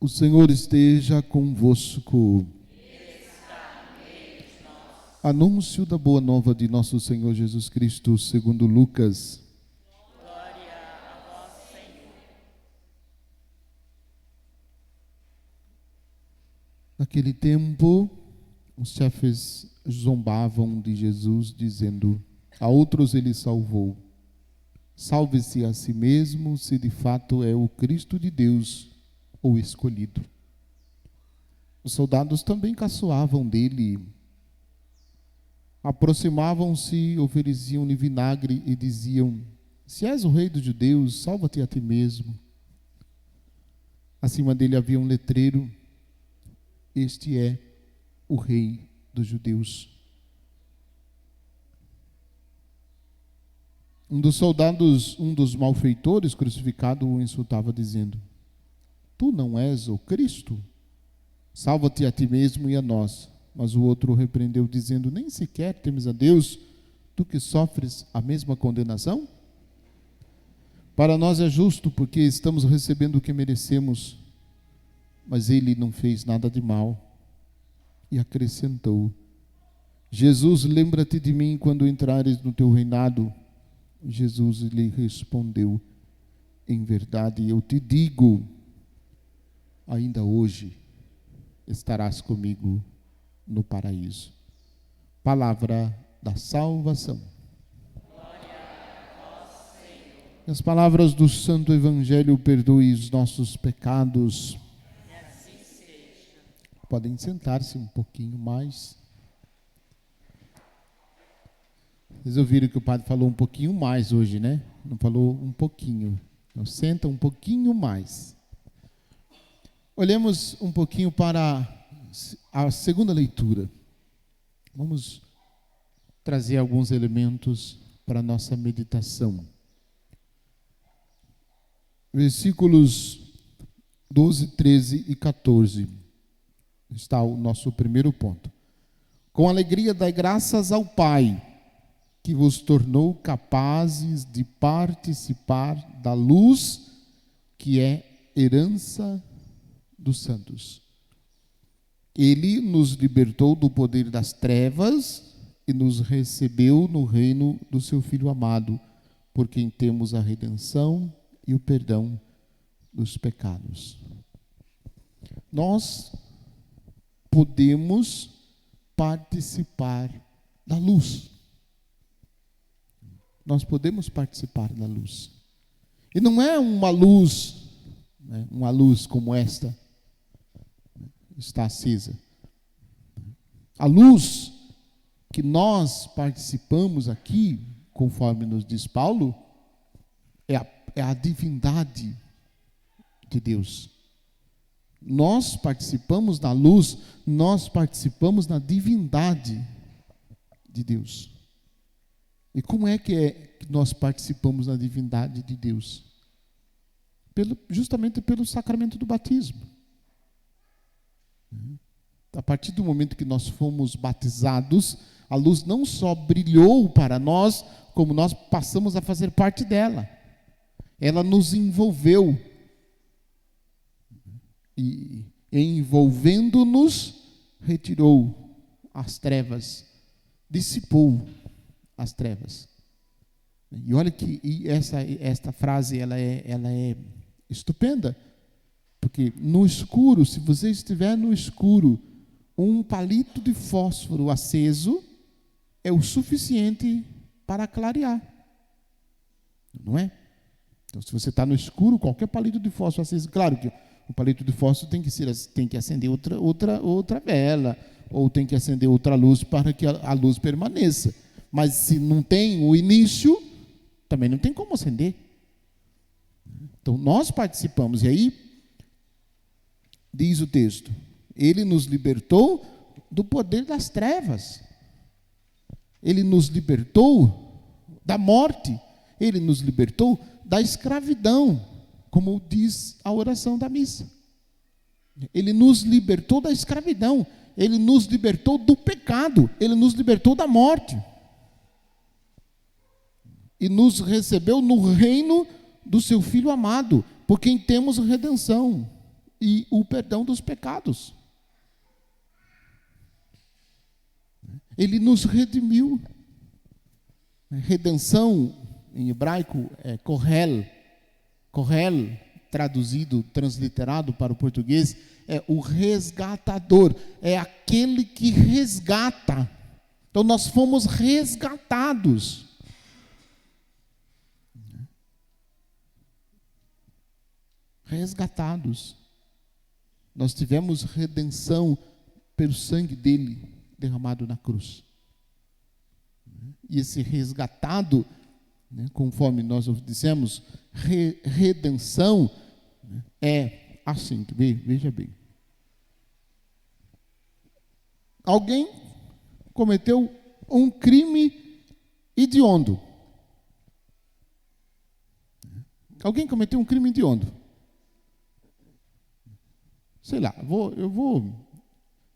O Senhor esteja convosco. Anúncio da boa nova de nosso Senhor Jesus Cristo, segundo Lucas. Glória a vós, Senhor. Naquele tempo, os chefes zombavam de Jesus, dizendo: a outros ele salvou. Salve-se a si mesmo, se de fato é o Cristo de Deus, ou escolhido. Os soldados também caçoavam dele. Aproximavam-se, ofereciam-lhe vinagre e diziam: se és o rei dos judeus, salva-te a ti mesmo. Acima dele havia um letreiro: este é o rei dos judeus. Um dos soldados, um dos malfeitores crucificado, o insultava dizendo: tu não és o Cristo? Salva-te a ti mesmo e a nós. Mas o outro o repreendeu, dizendo: nem sequer temes a Deus, tu que sofres a mesma condenação? Para nós é justo, porque estamos recebendo o que merecemos. Mas ele não fez nada de mal. E acrescentou: Jesus, lembra-te de mim quando entrares no teu reinado. Jesus lhe respondeu: em verdade eu te digo, ainda hoje estarás comigo no paraíso. Palavra da salvação. Glória a vós, Senhor. E as palavras do Santo Evangelho: perdoe os nossos pecados. E assim seja. Podem sentar-se um pouquinho mais. Vocês ouviram que o padre falou um pouquinho mais hoje, né? Não falou um pouquinho. Então senta um pouquinho mais. Olhemos um pouquinho para a segunda leitura. Vamos trazer alguns elementos para a nossa meditação. Versículos 12, 13 e 14. Está o nosso primeiro ponto. Com alegria dai graças ao Pai, que vos tornou capazes de participar da luz que é herança dos santos. Ele nos libertou do poder das trevas e nos recebeu no reino do seu Filho amado, por quem temos a redenção e o perdão dos pecados. Nós podemos participar da luz. Nós podemos participar da luz. E não é uma luz, né, uma luz como esta, está acesa. A luz que nós participamos aqui, conforme nos diz Paulo, é a divindade de Deus. Nós participamos da luz, nós participamos da divindade de Deus. E como é que nós participamos da divindade de Deus? Justamente pelo sacramento do batismo. A partir do momento que nós fomos batizados, a luz não só brilhou para nós, como nós passamos a fazer parte dela. Ela nos envolveu. E envolvendo-nos, retirou as trevas, dissipou as trevas. E olha que esta frase ela é estupenda, porque no escuro, se você estiver no escuro, um palito de fósforo aceso é o suficiente para clarear, não é? Então, se você está no escuro, qualquer palito de fósforo aceso, claro que o palito de fósforo tem que acender outra vela, ou tem que acender outra luz para que a luz permaneça. Mas se não tem o início, também não tem como acender. Então nós participamos, e aí diz o texto: ele nos libertou do poder das trevas, ele nos libertou da morte, ele nos libertou da escravidão, como diz a oração da missa. Ele nos libertou da escravidão, ele nos libertou do pecado, ele nos libertou da morte. E nos recebeu no reino do seu Filho amado, por quem temos redenção e o perdão dos pecados. Ele nos redimiu. Redenção, em hebraico, é korel. Korel, traduzido, transliterado para o português, é o resgatador. É aquele que resgata. Então, nós fomos resgatados. Resgatados. Nós tivemos redenção pelo sangue dele derramado na cruz. E esse resgatado, conforme nós dissemos, redenção, é assim, veja bem. Alguém cometeu um crime hediondo. Alguém cometeu um crime hediondo. Sei lá, eu vou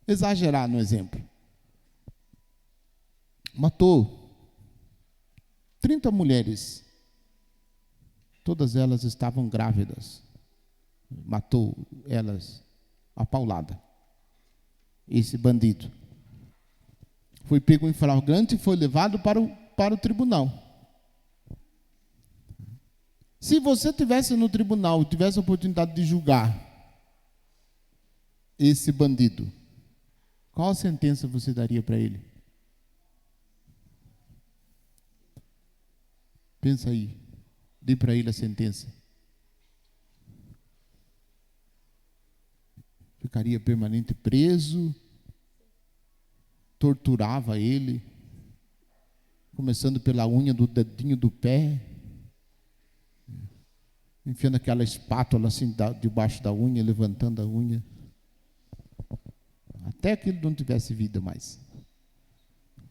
exagerar no exemplo. Matou 30 mulheres. Todas elas estavam grávidas. Matou elas a paulada. Esse bandido foi pego em flagrante e foi levado para o tribunal. Se você tivesse no tribunal, tivesse a oportunidade de julgar esse bandido, qual a sentença você daria para ele? Pensa aí, dê para ele a sentença. Ficaria permanente preso, torturava ele, começando pela unha do dedinho do pé, enfiando aquela espátula assim debaixo da unha, levantando a unha, até que ele não tivesse vida mais.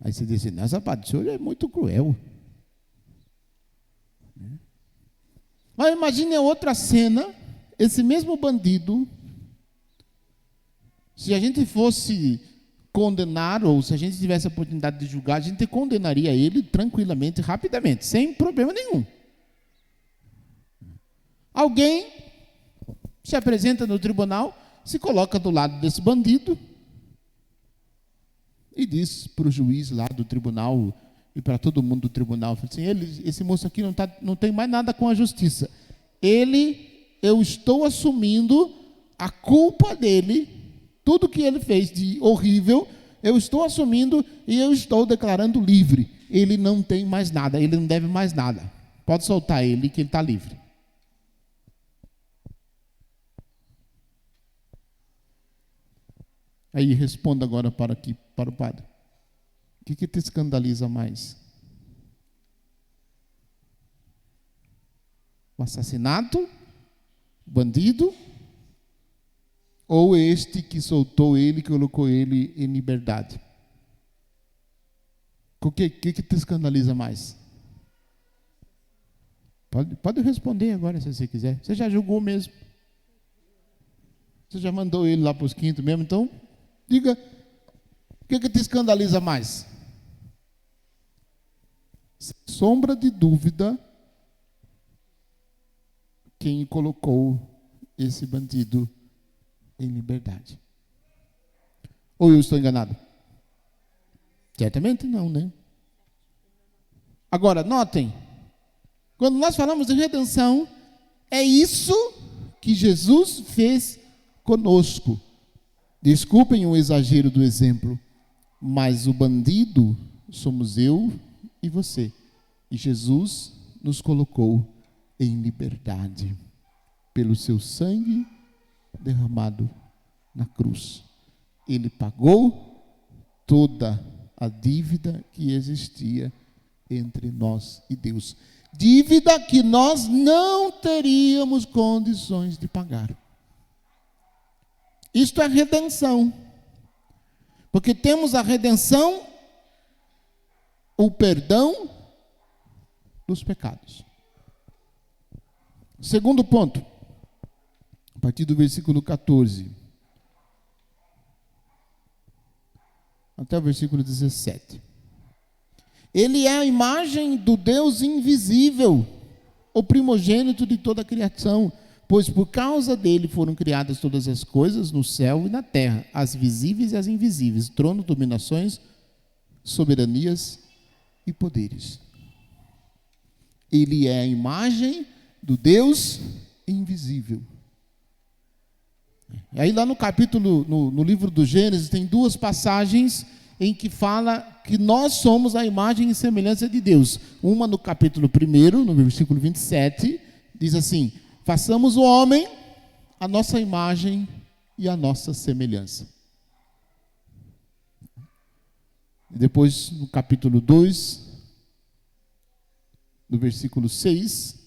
Aí você diz assim, nossa, padre, o senhor é muito cruel. Mas imagine a outra cena, esse mesmo bandido, se a gente fosse condenar, ou se a gente tivesse a oportunidade de julgar, a gente condenaria ele tranquilamente, rapidamente, sem problema nenhum. Alguém se apresenta no tribunal, se coloca do lado desse bandido e diz para o juiz lá do tribunal e para todo mundo do tribunal, assim, esse moço aqui não tem mais nada com a justiça. Eu estou assumindo a culpa dele, tudo que ele fez de horrível, eu estou assumindo e eu estou declarando livre. Ele não tem mais nada, ele não deve mais nada. Pode soltar ele que ele está livre. Aí responda agora para o padre. O que te escandaliza mais? O assassinato? O bandido? Ou este que soltou ele e colocou ele em liberdade? O que te escandaliza mais? Pode responder agora, se você quiser. Você já julgou mesmo. Você já mandou ele lá para os quintos mesmo, então diga, o que te escandaliza mais? Sem sombra de dúvida, quem colocou esse bandido em liberdade. Ou eu estou enganado? Certamente não, né? Agora, notem, quando nós falamos de redenção, é isso que Jesus fez conosco. Desculpem o exagero do exemplo, mas o bandido somos eu e você. E Jesus nos colocou em liberdade pelo seu sangue derramado na cruz. Ele pagou toda a dívida que existia entre nós e Deus. Dívida que nós não teríamos condições de pagar. Isto é redenção. Porque temos a redenção, o perdão dos pecados. Segundo ponto, a partir do versículo 14 até o versículo 17. Ele é a imagem do Deus invisível, o primogênito de toda a criação, Pois por causa dele foram criadas todas as coisas no céu e na terra, as visíveis e as invisíveis, tronos, dominações, soberanias e poderes. Ele é a imagem do Deus invisível. Aí lá no capítulo, no livro do Gênesis, tem duas passagens em que fala que nós somos a imagem e semelhança de Deus. Uma no capítulo 1, no versículo 27, diz assim: façamos o homem a nossa imagem e a nossa semelhança. E depois, no capítulo 2, no versículo 6,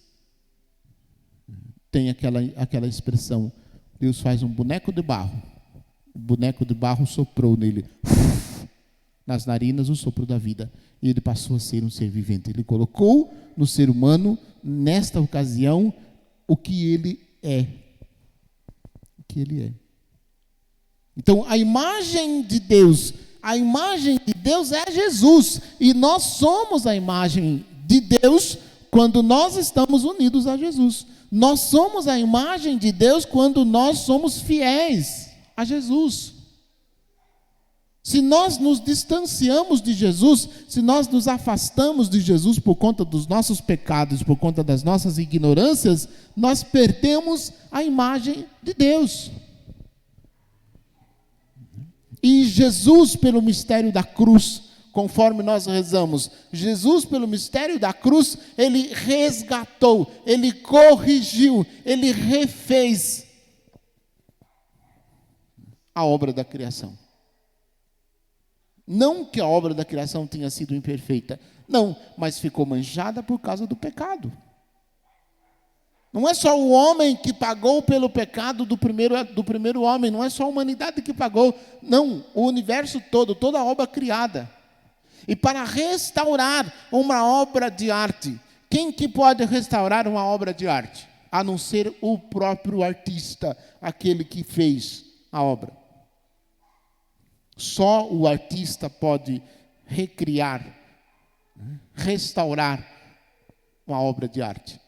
tem aquela expressão: Deus faz um boneco de barro. O boneco de barro soprou nele, nas narinas, o sopro da vida. E ele passou a ser um ser vivente. Ele colocou no ser humano, nesta ocasião, o que ele é. O que ele é. Então, a imagem de Deus é Jesus. E nós somos a imagem de Deus quando nós estamos unidos a Jesus. Nós somos a imagem de Deus quando nós somos fiéis a Jesus. Se nós nos distanciamos de Jesus, se nós nos afastamos de Jesus por conta dos nossos pecados, por conta das nossas ignorâncias, nós perdemos a imagem de Deus. E Jesus, pelo mistério da cruz, conforme nós rezamos, Jesus, pelo mistério da cruz, ele resgatou, ele corrigiu, ele refez a obra da criação. Não que a obra da criação tenha sido imperfeita, não, mas ficou manchada por causa do pecado. Não é só o homem que pagou pelo pecado do primeiro homem, não é só a humanidade que pagou, não, o universo todo, toda a obra criada. E para restaurar uma obra de arte, quem que pode restaurar uma obra de arte? A não ser o próprio artista, aquele que fez a obra. Só o artista pode recriar, restaurar uma obra de arte.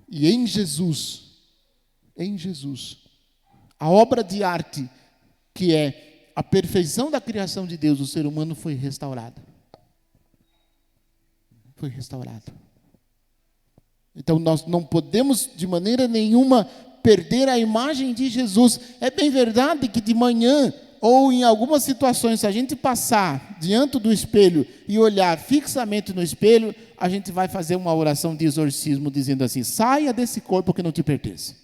E em Jesus, a obra de arte, que é a perfeição da criação de Deus, o ser humano foi restaurado. Foi restaurado. Então nós não podemos de maneira nenhuma perder a imagem de Jesus. É bem verdade que de manhã, ou em algumas situações, se a gente passar diante do espelho e olhar fixamente no espelho, a gente vai fazer uma oração de exorcismo dizendo assim: saia desse corpo que não te pertence.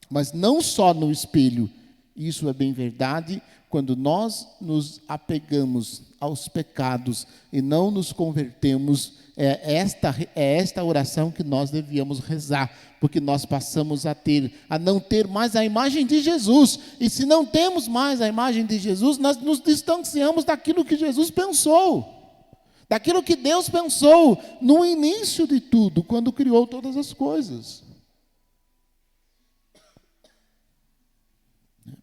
Mas não só no espelho, isso é bem verdade, quando nós nos apegamos aos pecados e não nos convertemos, é esta oração que nós devíamos rezar, porque nós passamos a não ter mais a imagem de Jesus, e se não temos mais a imagem de Jesus, nós nos distanciamos daquilo que Jesus pensou, daquilo que Deus pensou no início de tudo, quando criou todas as coisas.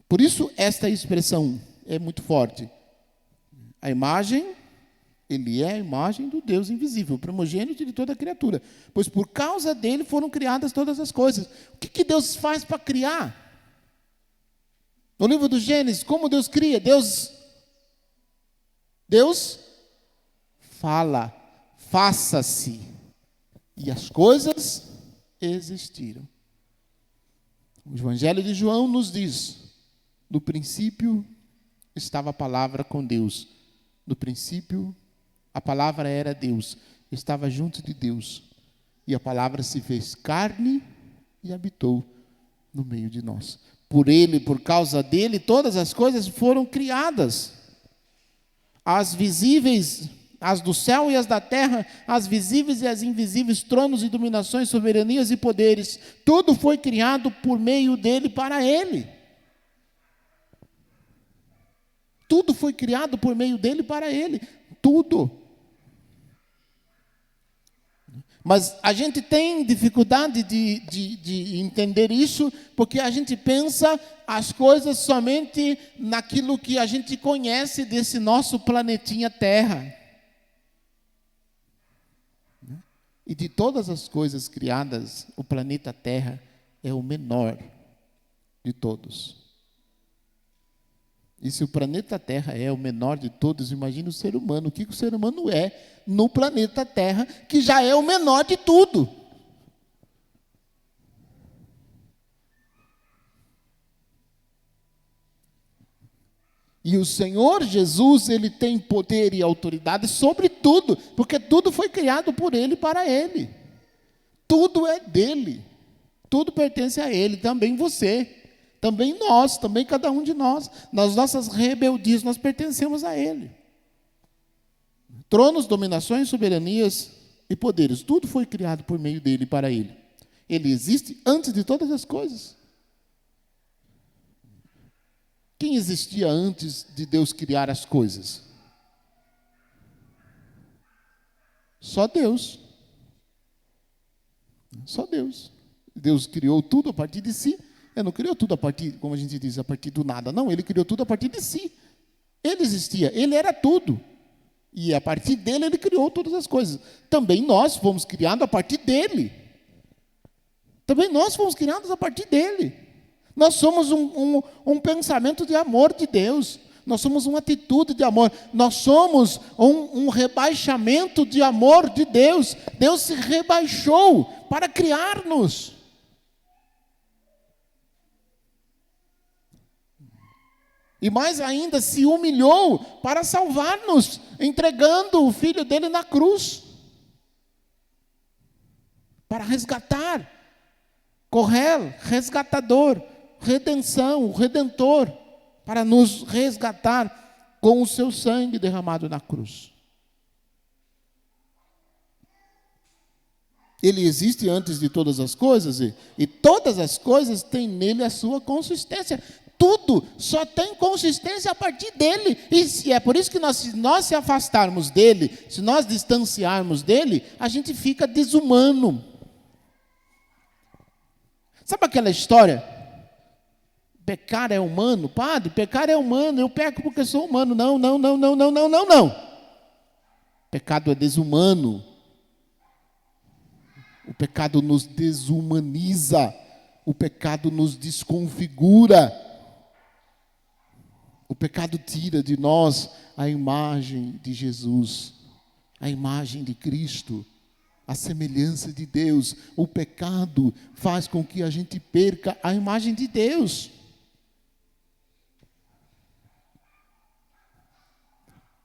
Por isso, esta expressão é muito forte. A imagem, ele é a imagem do Deus invisível, primogênito de toda a criatura. Pois por causa dele foram criadas todas as coisas. O que Deus faz para criar? No livro do Gênesis, como Deus cria? Deus fala, faça-se. E as coisas existiram. O Evangelho de João nos diz: no princípio estava a palavra com Deus. No princípio, a palavra era Deus. Estava junto de Deus. E a palavra se fez carne e habitou no meio de nós. Por ele, por causa dele, todas as coisas foram criadas. As visíveis, as do céu e as da terra, as visíveis e as invisíveis, tronos e dominações, soberanias e poderes. Tudo foi criado por meio dele, para ele. Tudo foi criado por meio dele, para ele. Tudo. Mas a gente tem dificuldade de entender isso, porque a gente pensa as coisas somente naquilo que a gente conhece desse nosso planetinha Terra. E de todas as coisas criadas, o planeta Terra é o menor de todos. E se o planeta Terra é o menor de todos, imagine o ser humano. O que o ser humano é no planeta Terra, que já é o menor de tudo. E o Senhor Jesus, Ele tem poder e autoridade sobre tudo, porque tudo foi criado por Ele e para Ele. Tudo é dele. Tudo pertence a Ele, também você, também nós, também cada um de nós. Nas nossas rebeldias, nós pertencemos a Ele. Tronos, dominações, soberanias e poderes, tudo foi criado por meio dele e para Ele. Ele existe antes de todas as coisas. Quem existia antes de Deus criar as coisas? Só Deus. Só Deus. Deus criou tudo a partir de si. Ele não criou tudo a partir, como a gente diz, a partir do nada. Não, Ele criou tudo a partir de si. Ele existia, Ele era tudo. E a partir dele, Ele criou todas as coisas. Também nós fomos criados a partir dele. Também nós fomos criados a partir dele. Nós somos um pensamento de amor de Deus. Nós somos uma atitude de amor. Nós somos um rebaixamento de amor de Deus. Deus se rebaixou para criar-nos. E mais ainda, se humilhou para salvar-nos, entregando o Filho dele na cruz. Para resgatar. Correr, resgatador. Redenção, o Redentor, para nos resgatar com o seu sangue derramado na cruz. Ele existe antes de todas as coisas, e todas as coisas têm nele a sua consistência. Tudo só tem consistência a partir dele. E se é por isso que se nós se afastarmos dele, se nós distanciarmos dele, a gente fica desumano. Sabe aquela história? Pecar é humano? Padre, pecar é humano, eu peco porque sou humano. Não. Pecado é desumano. O pecado nos desumaniza. O pecado nos desconfigura. O pecado tira de nós a imagem de Jesus, a imagem de Cristo, a semelhança de Deus. O pecado faz com que a gente perca a imagem de Deus.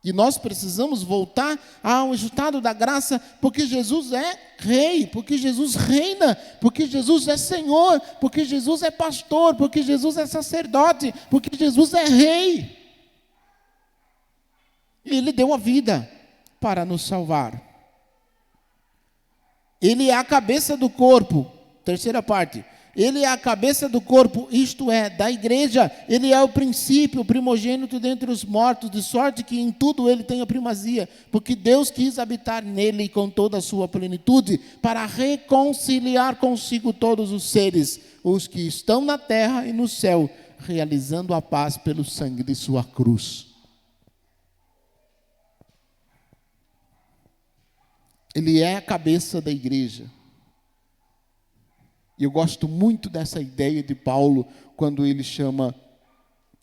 E nós precisamos voltar ao estado da graça, porque Jesus é rei, porque Jesus reina, porque Jesus é Senhor, porque Jesus é pastor, porque Jesus é sacerdote, porque Jesus é rei. E Ele deu a vida para nos salvar. Ele é a cabeça do corpo, terceira parte. Ele é a cabeça do corpo, isto é, da igreja. Ele é o princípio, o primogênito dentre os mortos, de sorte que em tudo ele tem a primazia, porque Deus quis habitar nele com toda a sua plenitude, para reconciliar consigo todos os seres, os que estão na terra e no céu, realizando a paz pelo sangue de sua cruz. Ele é a cabeça da igreja. E eu gosto muito dessa ideia de Paulo, quando ele chama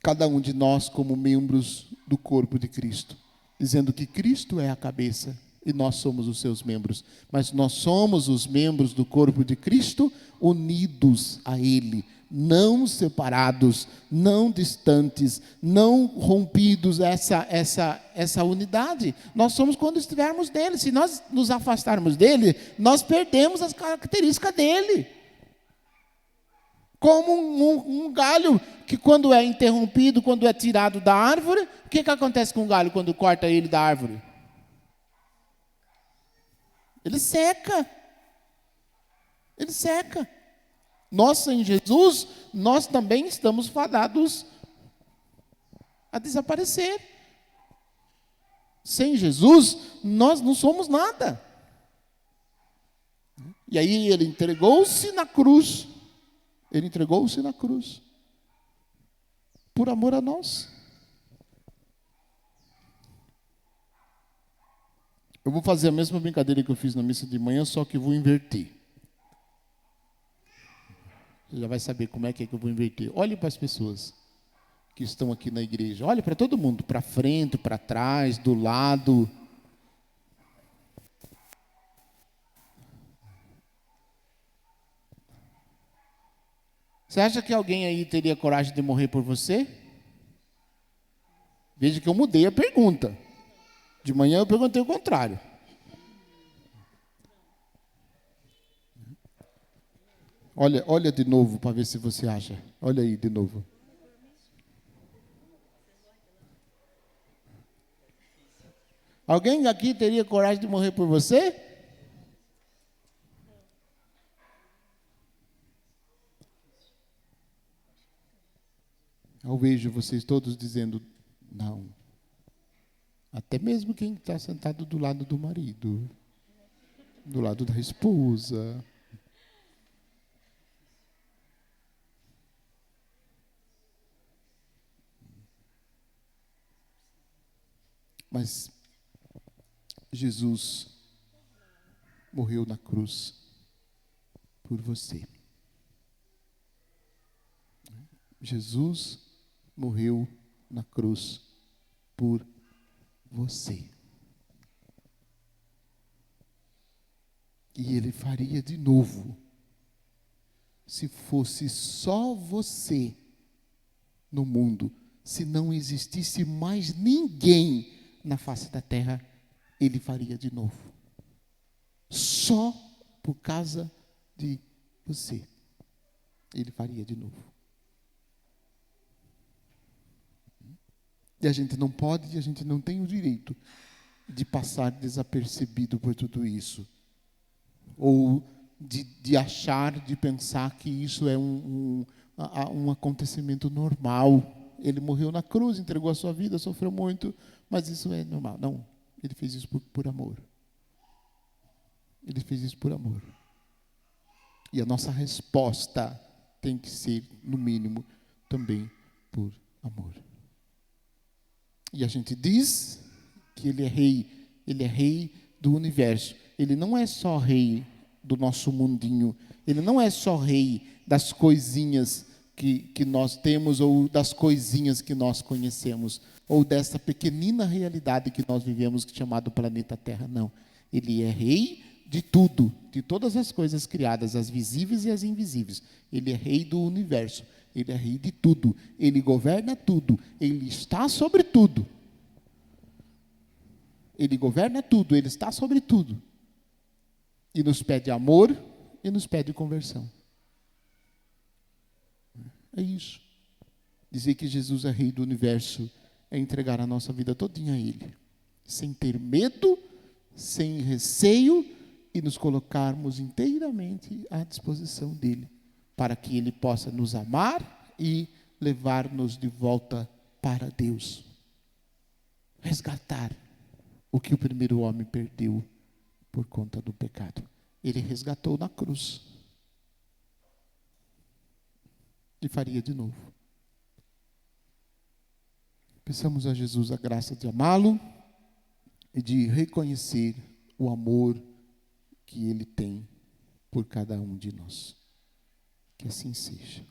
cada um de nós como membros do corpo de Cristo, dizendo que Cristo é a cabeça e nós somos os seus membros, mas nós somos os membros do corpo de Cristo unidos a Ele, não separados, não distantes, não rompidos essa unidade. Nós somos quando estivermos dele. Se nós nos afastarmos dele, nós perdemos as características dele. Como um galho que quando é interrompido, quando é tirado da árvore, o que acontece com o galho quando corta ele da árvore? Ele seca. Ele seca. Nós, sem Jesus, nós também estamos fadados a desaparecer. Sem Jesus, nós não somos nada. E aí ele entregou-se na cruz. Ele entregou-se na cruz. Por amor a nós. Eu vou fazer a mesma brincadeira que eu fiz na missa de manhã, só que vou inverter. Você já vai saber como é que eu vou inverter. Olhe para as pessoas que estão aqui na igreja. Olhe para todo mundo, para frente, para trás, do lado. Você acha que alguém aí teria coragem de morrer por você? Veja que eu mudei a pergunta. De manhã eu perguntei o contrário. Olha de novo para ver se você acha. Olha aí de novo. Alguém aqui teria coragem de morrer por você? Eu vejo vocês todos dizendo não. Até mesmo quem está sentado do lado do marido, do lado da esposa. Mas Jesus morreu na cruz por você. Jesus morreu na cruz por você. E ele faria de novo, se fosse só você no mundo, se não existisse mais ninguém na face da terra, ele faria de novo. Só por causa de você, ele faria de novo. E a gente não pode, a gente não tem o direito de passar desapercebido por tudo isso. Ou de achar, de pensar que isso é um acontecimento normal. Ele morreu na cruz, entregou a sua vida, sofreu muito, mas isso é normal. Não, ele fez isso por amor. Ele fez isso por amor. E a nossa resposta tem que ser, no mínimo, também por amor. E a gente diz que ele é rei do universo. Ele não é só rei do nosso mundinho, ele não é só rei das coisinhas que nós temos, ou das coisinhas que nós conhecemos, ou dessa pequenina realidade que nós vivemos, chamado planeta Terra. Não, ele é rei de tudo, de todas as coisas criadas, as visíveis e as invisíveis. Ele é rei do universo. Ele é rei de tudo, ele governa tudo, ele está sobre tudo. Ele governa tudo, ele está sobre tudo. E nos pede amor e nos pede conversão. É isso. Dizer que Jesus é rei do universo é entregar a nossa vida todinha a ele, sem ter medo, sem receio, e nos colocarmos inteiramente à disposição dele, para que ele possa nos amar e levar-nos de volta para Deus. Resgatar o que o primeiro homem perdeu por conta do pecado. Ele resgatou na cruz. E faria de novo. Peçamos a Jesus a graça de amá-lo e de reconhecer o amor que ele tem por cada um de nós. Que assim seja.